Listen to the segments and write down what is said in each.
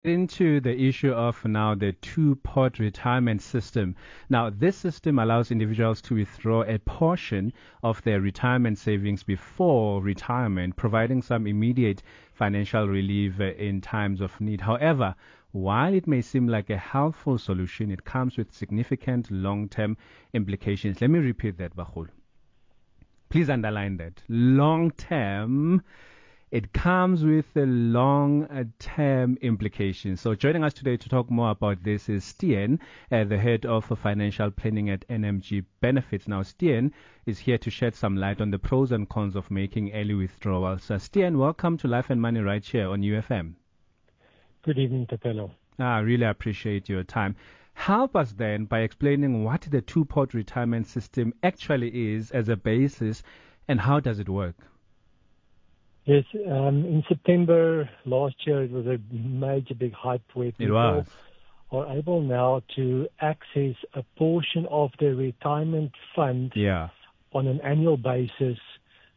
Into the issue of now the two-pot retirement system. Now, this system allows individuals to withdraw a portion of their retirement savings before retirement, providing some immediate financial relief in times of need. However, while it may seem like a helpful solution, it comes with significant long-term implications. Let me repeat that, Bahul. Please underline that. Long-term, it comes with a long-term implications. So joining us today to talk more about this is Stian, the head of financial planning at NMG Benefits. Now, Stian is here to shed some light on the pros and cons of making early withdrawals. Stian, welcome to Life and Money right here on UFM. Good evening, Tapelo. I really appreciate your time. Help us then by explaining what the two-pot retirement system actually is as a basis and how does it work? Yes, in September last year, it was a major big hype where people are able now to access a portion of their retirement fund on an annual basis.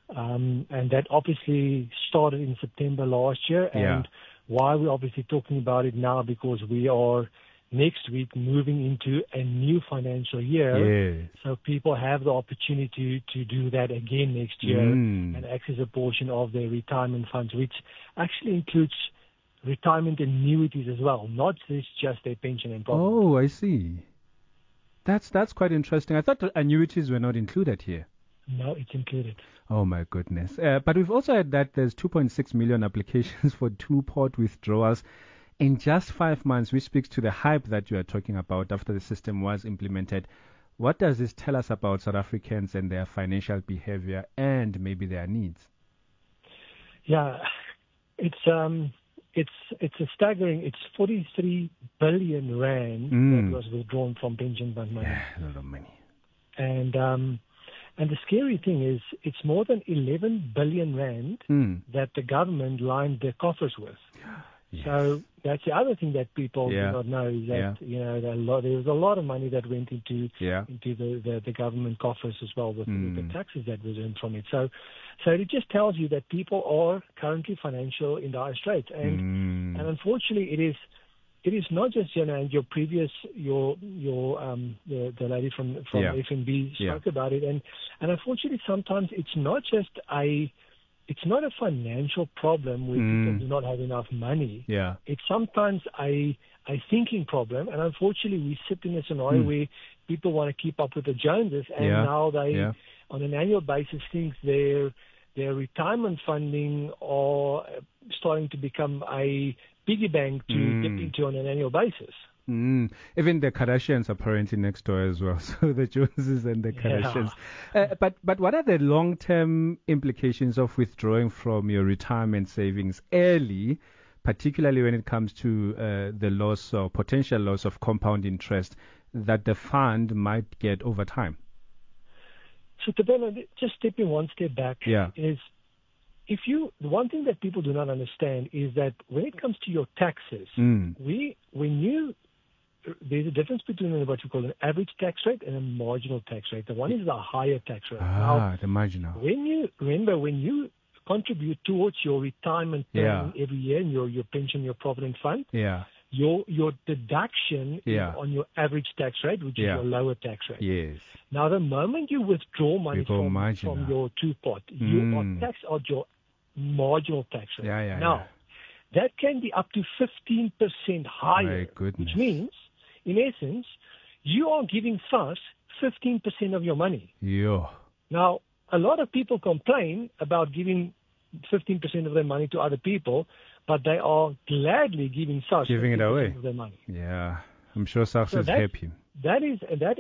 And that obviously started in September last year. And why we're obviously talking about it now, because we are next week moving into a new financial year. Yes. So people have the opportunity to do that again next year and access a portion of their retirement funds, which actually includes retirement annuities as well, not just their pension and profit. Oh, I see. That's quite interesting. I thought the annuities were not included here. No, it's included. Oh my goodness. But we've also heard that there's 2.6 million applications for two-pot withdrawals in just 5 months, which speaks to the hype that you are talking about after the system was implemented. What does this tell us about South Africans and their financial behavior and maybe their needs? Yeah, it's a staggering. It's 43 billion rand that was withdrawn from pension fund money. Yeah, a lot of money. And the scary thing is, it's more than 11 billion rand that the government lined their coffers with. Yes. So that's the other thing that people do not know, is that there was a lot of money that went into the government coffers as well with the taxes that was earned from it. So it just tells you that people are currently financial in dire straits, and unfortunately it is not just and your previous the lady from FNB spoke about it, and unfortunately sometimes it's not a financial problem where people do not have enough money. Yeah. It's sometimes a thinking problem, and unfortunately we sit in a scenario where people want to keep up with the Joneses, and now they on an annual basis think their retirement funding are starting to become a piggy bank to dip into on an annual basis. Even the Kardashians are apparently next door as well. So the Joneses and the Kardashians. But what are the long-term implications of withdrawing from your retirement savings early, particularly when it comes to the loss or potential loss of compound interest that the fund might get over time? So just stepping one step back is, the one thing that people do not understand is that when it comes to your taxes, there's a difference between what you call an average tax rate and a marginal tax rate. The one is the higher tax rate. The marginal. When you contribute towards your retirement plan every year in your pension, your provident fund, your deduction is on your average tax rate, which is your lower tax rate. Yes. Now, the moment you withdraw money from your two-pot, you are taxed on your marginal tax rate. Now, that can be up to 15% higher, which means, in essence, you are giving us 15% of your money. Now, a lot of people complain about giving 15% of their money to other people, but they are gladly giving it away of their money. Yeah, I'm sure SARS is happy. That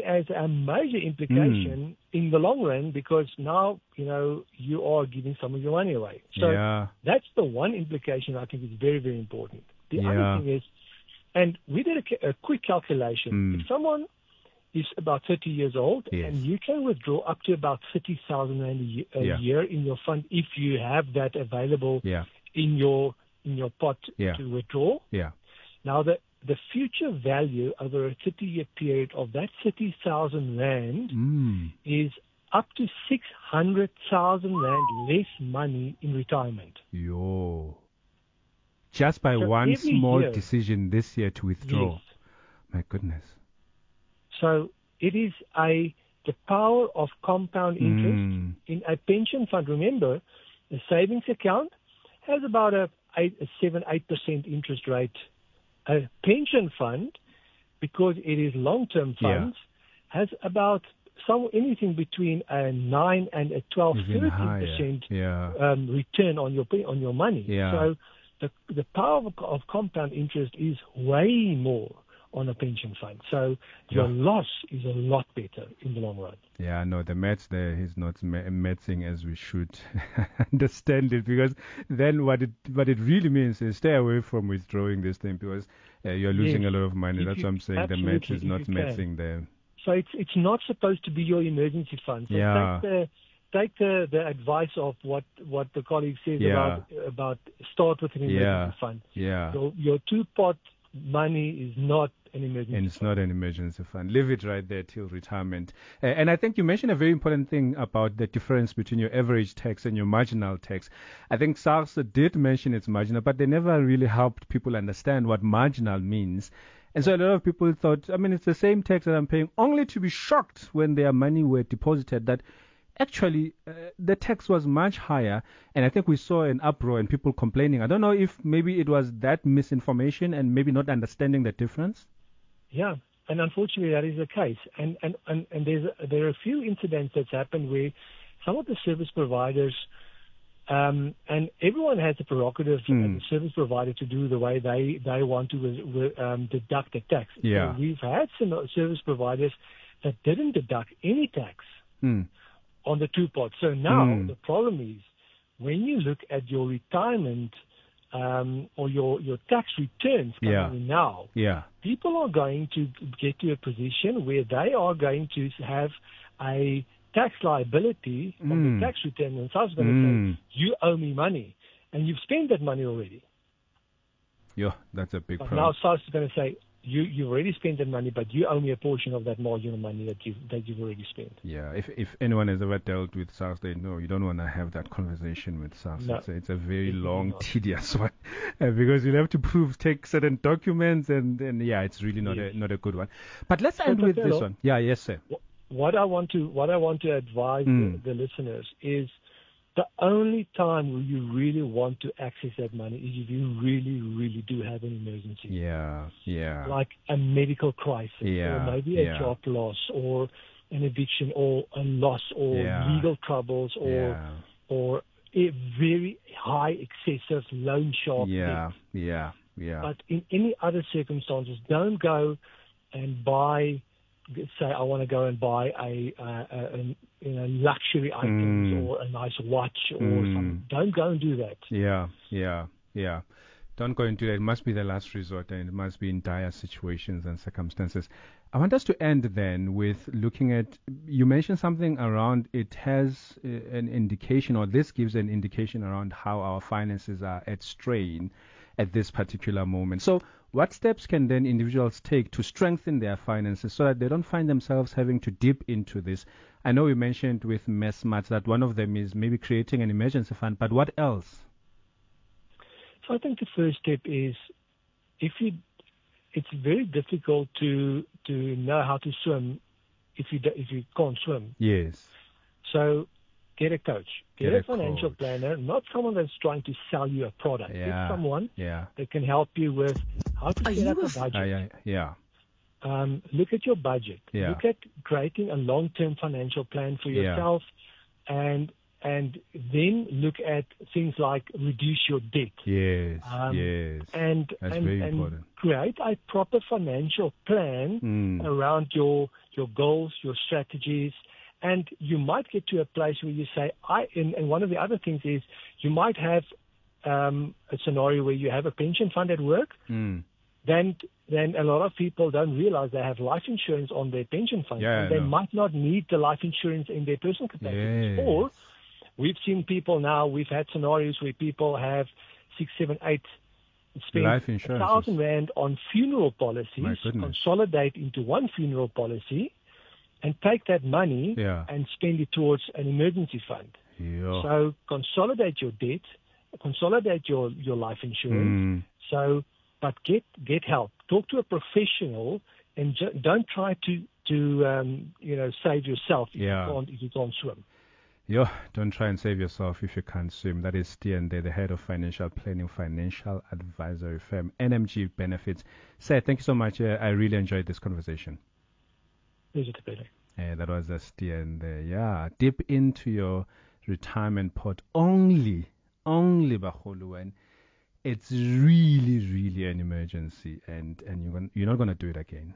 has a major implication in the long run, because now, you are giving some of your money away. So that's the one implication I think is very, very important. The other thing is, and we did a quick calculation. If someone is about 30 years old and you can withdraw up to about 30,000 rand a year in your fund if you have that available in your pot to withdraw. Now, the future value over a 30-year period of that 30,000 rand is up to 600,000 rand less money in retirement. just by one small decision this year to withdraw. Yes. My goodness. So it is the power of compound interest in a pension fund. Remember, a savings account has about a 7-8% interest rate. A pension fund, because it is long-term funds, has about anything between a 9 and a 12-13% return on your money. Yeah. So the power of compound interest is way more on a pension fund. So your loss is a lot better in the long run. Yeah, no, the maths there is not mathsing as we should understand it, because then what it really means is stay away from withdrawing this thing, because you're losing a lot of money. That's what I'm saying. The maths is not mathsing there. So it's not supposed to be your emergency fund. So take the advice of what the colleague says about start with an emergency fund. Yeah. Your two-pot money is not an emergency and it's not an emergency fund. Leave it right there till retirement. And I think you mentioned a very important thing about the difference between your average tax and your marginal tax. I think SARS did mention it's marginal, but they never really helped people understand what marginal means. And so a lot of people thought, it's the same tax that I'm paying, only to be shocked when their money were deposited that actually the tax was much higher. And I think we saw an uproar and people complaining. I don't know if maybe it was that misinformation and maybe not understanding the difference. Yeah, and unfortunately that is the case. And there are a few incidents that's happened where some of the service providers, and everyone has the prerogative as a service provider to do the way they want to deduct the tax. Yeah. So we've had some service providers that didn't deduct any tax on the two-pot. So now the problem is when you look at your retirement or your tax returns coming in now, people are going to get to a position where they are going to have a tax liability on the tax return, and SARS is going to say, you owe me money, and you've spent that money already. Yeah, that's a big problem. Now SARS is going to say, you've already spent that money, but you owe me a portion of that marginal money that you've already spent. Yeah, if anyone has ever dealt with SARS, they know you don't want to have that conversation with SARS. No, it's a very long, tedious one, because you'll have to take certain documents, and it's really not a good one. But let's end with this one. Yeah, yes, sir. What I want to advise the listeners is the only time where you really want to access that money is if you really, really do have an emergency. Yeah. Like a medical crisis, or maybe a job loss, or an eviction, or a loss, or legal troubles, or a very high, excessive loan shark debt. Yeah. But in any other circumstances, don't go and buy. Say I want to go and buy a luxury items or a nice watch or something. Don't go and do that. Yeah. Don't go and do that. It must be the last resort, and it must be in dire situations and circumstances. I want us to end then with looking at, you mentioned something around it has an indication, or this gives an indication around how our finances are at strain at this particular moment. So what steps can then individuals take to strengthen their finances so that they don't find themselves having to dip into this? I know you mentioned with Messmart that one of them is maybe creating an emergency fund, but what else? So I think the first step is it's very difficult to know how to swim if you can't swim. Yes. So get a coach. Get a financial planner, not someone that's trying to sell you a product. Get someone that can help you with how to set up a budget. Look at your budget. Look at creating a long-term financial plan for yourself, and then look at things like reduce your debt. Yes. And that's very important. Create a proper financial plan around your goals, your strategies. And you might get to a place where you say, and one of the other things is you might have a scenario where you have a pension fund at work. Then a lot of people don't realize they have life insurance on their pension fund. And they might not need the life insurance in their personal capacity. Or we've seen people now, we've had scenarios where people have 6, 7, 8 spend 1,000 rand on funeral policies, consolidate into one funeral policy, and take that money and spend it towards an emergency fund. So consolidate your debt, consolidate your life insurance. So, but get help. Talk to a professional, and don't try to save yourself if you can't swim. Don't try and save yourself if you can't swim. That is Stian, the head of financial planning, financial advisory firm, NMG Benefits. Sir, thank you so much. I really enjoyed this conversation. Pleasure to be there. That was Stian there. Yeah, dip into your retirement pot only Baholo, when it's really, really an emergency, and you're not going to do it again.